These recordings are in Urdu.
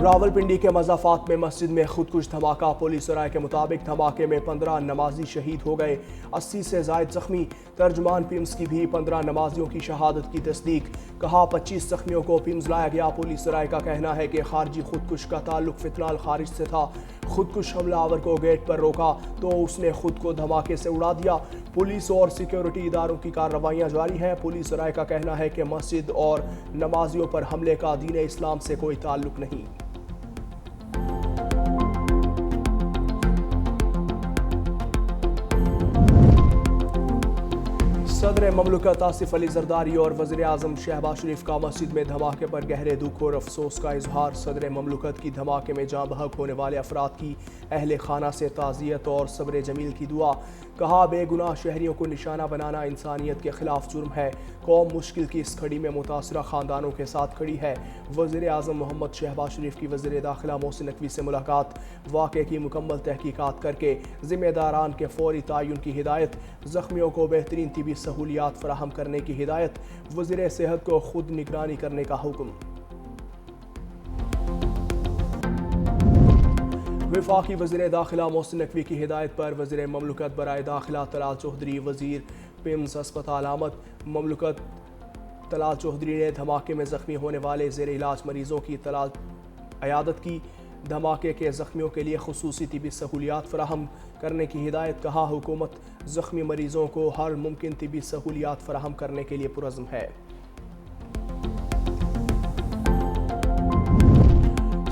راولپنڈی کے مضافات میں مسجد میں خودکش دھماکہ، پولیس رائے کے مطابق دھماکے میں 15 نمازی شہید ہو گئے، 80 سے زائد زخمی۔ ترجمان پیمز کی بھی 15 نمازیوں کی شہادت کی تصدیق، کہا 25 زخمیوں کو پیمز لایا گیا۔ پولیس رائے کا کہنا ہے کہ خارجی خودکش کا تعلق فتنہ خارج سے تھا، خودکش حملہ آور کو گیٹ پر روکا تو اس نے خود کو دھماکے سے اڑا دیا۔ پولیس اور سیکیورٹی اداروں کی کارروائیاں جاری ہیں۔ پولیس رائے کا کہنا ہے کہ مسجد اور نمازیوں پر حملے کا دین اسلام سے کوئی تعلق نہیں۔ صدر مملکت آصف علی زرداری اور وزیر اعظم شہباز شریف کا مسجد میں دھماکے پر گہرے دکھ اور افسوس کا اظہار۔ صدر مملکت کی دھماکے میں جاں بحق ہونے والے افراد کی اہل خانہ سے تعزیت اور صبر جمیل کی دعا، کہا بے گناہ شہریوں کو نشانہ بنانا انسانیت کے خلاف جرم ہے، قوم مشکل کی اس گھڑی میں متاثرہ خاندانوں کے ساتھ کھڑی ہے۔ وزیر اعظم محمد شہباز شریف کی وزیر داخلہ محسن نقوی سے ملاقات، واقعے کی مکمل تحقیقات کر کے ذمہ داران کے فوری تعین کی ہدایت، زخمیوں کو بہترین طبی سہولیات فراہم کرنے کی ہدایت، وزیر صحت کو خود نگرانی کرنے کا حکم۔ وفاقی وزیر داخلہ محسن نقوی کی ہدایت پر وزیر مملکت برائے داخلہ طلال چودھری، وزیر پیمز ہسپتال آمد۔ مملکت طلال چودھری نے دھماکے میں زخمی ہونے والے زیر علاج مریضوں کی عیادت کی، دھماکے کے زخمیوں کے لیے خصوصی طبی سہولیات فراہم کرنے کی ہدایت، کہا حکومت زخمی مریضوں کو ہر ممکن طبی سہولیات فراہم کرنے کے لیے پرعزم ہے۔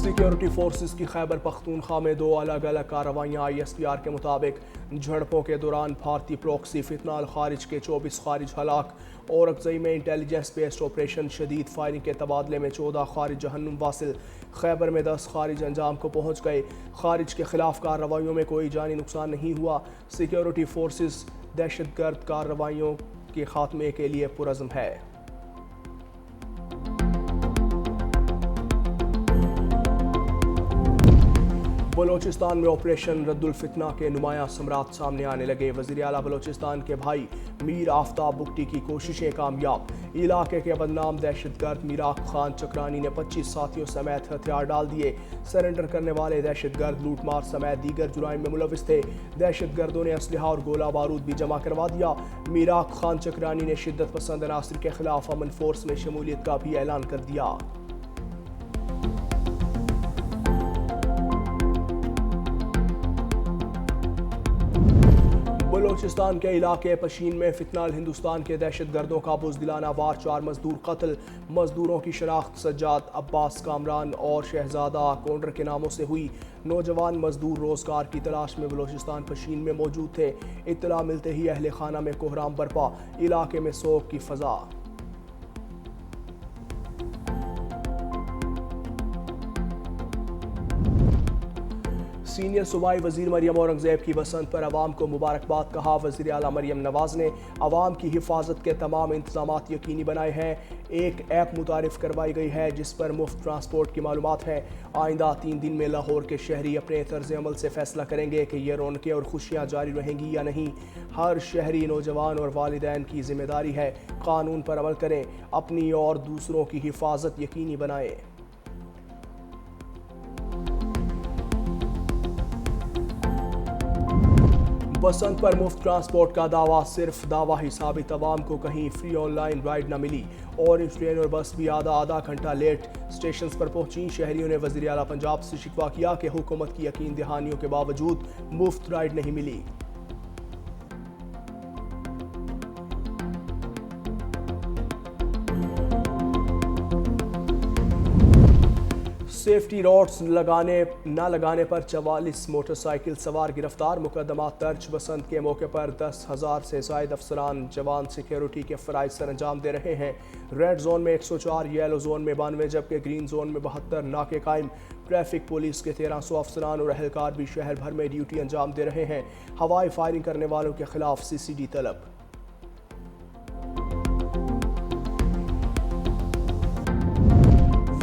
سیکیورٹی فورسز کی خیبر پختونخوا میں 2 الگ الگ کارروائیاں۔ ISPR کے مطابق جھڑپوں کے دوران بھارتی پروکسی فتنہ الخارج کے 24 خارج ہلاک، اورکزئی میں انٹیلیجنس بیسڈ آپریشن، شدید فائرنگ کے تبادلے میں 14 خارج جہنم واصل، خیبر میں 10 خارج انجام کو پہنچ گئے۔ خارج کے خلاف کارروائیوں میں کوئی جانی نقصان نہیں ہوا۔ سیکیورٹی فورسز دہشت گرد کارروائیوں کے خاتمے کے لیے پرعزم ہے۔ بلوچستان میں آپریشن رد الفتنہ کے نمایاں ثمرات سامنے آنے لگے۔ وزیر اعلیٰ بلوچستان کے بھائی میر آفتاب بگٹی کی کوششیں کامیاب۔ علاقے کے بدنام دہشت گرد میراق خان چکرانی نے 25 ساتھیوں سمیت ہتھیار ڈال دیے۔ سرنڈر کرنے والے دہشت گرد لوٹ مار سمیت دیگر جرائم میں ملوث تھے۔ دہشت گردوں نے اسلحہ اور گولہ بارود بھی جمع کروا دیا۔ میراق خان چکرانی نے شدت پسند عناصر کے خلاف امن فورس میں شمولیت کا بھی اعلان کر دیا۔ بلوچستان کے علاقے پشین میں فتنہ الہندوستان کے دہشت گردوں کا بزدلانہ وار، 4 مزدور قتل۔ مزدوروں کی شناخت سجاد، عباس کامران اور شہزادہ کونڈر کے ناموں سے ہوئی۔ نوجوان مزدور روزگار کی تلاش میں بلوچستان پشین میں موجود تھے۔ اطلاع ملتے ہی اہل خانہ میں کوہرام برپا، علاقے میں سوگ کی فضا۔ سینئر صوبائی وزیر مریم اورنگزیب کی وسنت پر عوام کو مبارکباد، کہا وزیر اعلیٰ مریم نواز نے عوام کی حفاظت کے تمام انتظامات یقینی بنائے ہیں۔ ایک ایپ متعارف کروائی گئی ہے جس پر مفت ٹرانسپورٹ کی معلومات ہیں۔ آئندہ 3 دن میں لاہور کے شہری اپنے طرز عمل سے فیصلہ کریں گے کہ یہ رونقیں اور خوشیاں جاری رہیں گی یا نہیں۔ ہر شہری، نوجوان اور والدین کی ذمہ داری ہے قانون پر عمل کریں، اپنی اور دوسروں کی حفاظت یقینی بنائیں۔ بسنت پر مفت ٹرانسپورٹ کا دعویٰ صرف دعویٰ ہی ثابت، عوام کو کہیں فری آن لائن رائیڈ نہ ملی۔ اورنج ٹرین اور بس بھی آدھا گھنٹہ لیٹ اسٹیشنز پر پہنچی۔ شہریوں نے وزیر اعلیٰ پنجاب سے شکوہ کیا کہ حکومت کی یقین دہانیوں کے باوجود مفت رائیڈ نہیں ملی۔ سیفٹی راڈز نہ لگانے پر 44 موٹر سائیکل سوار گرفتار، مقدمات درج۔ بسنت کے موقع پر 10,000 سے زائد افسران جوان سیکیورٹی کے فرائض سر انجام دے رہے ہیں۔ ریڈ زون میں 104، یلو زون میں 92 جبکہ گرین زون میں 72 ناکے قائم۔ ٹریفک پولیس کے 1300 افسران اور اہلکار بھی شہر بھر میں ڈیوٹی انجام دے رہے ہیں۔ ہوائی فائرنگ کرنے والوں کے خلاف CCD طلب۔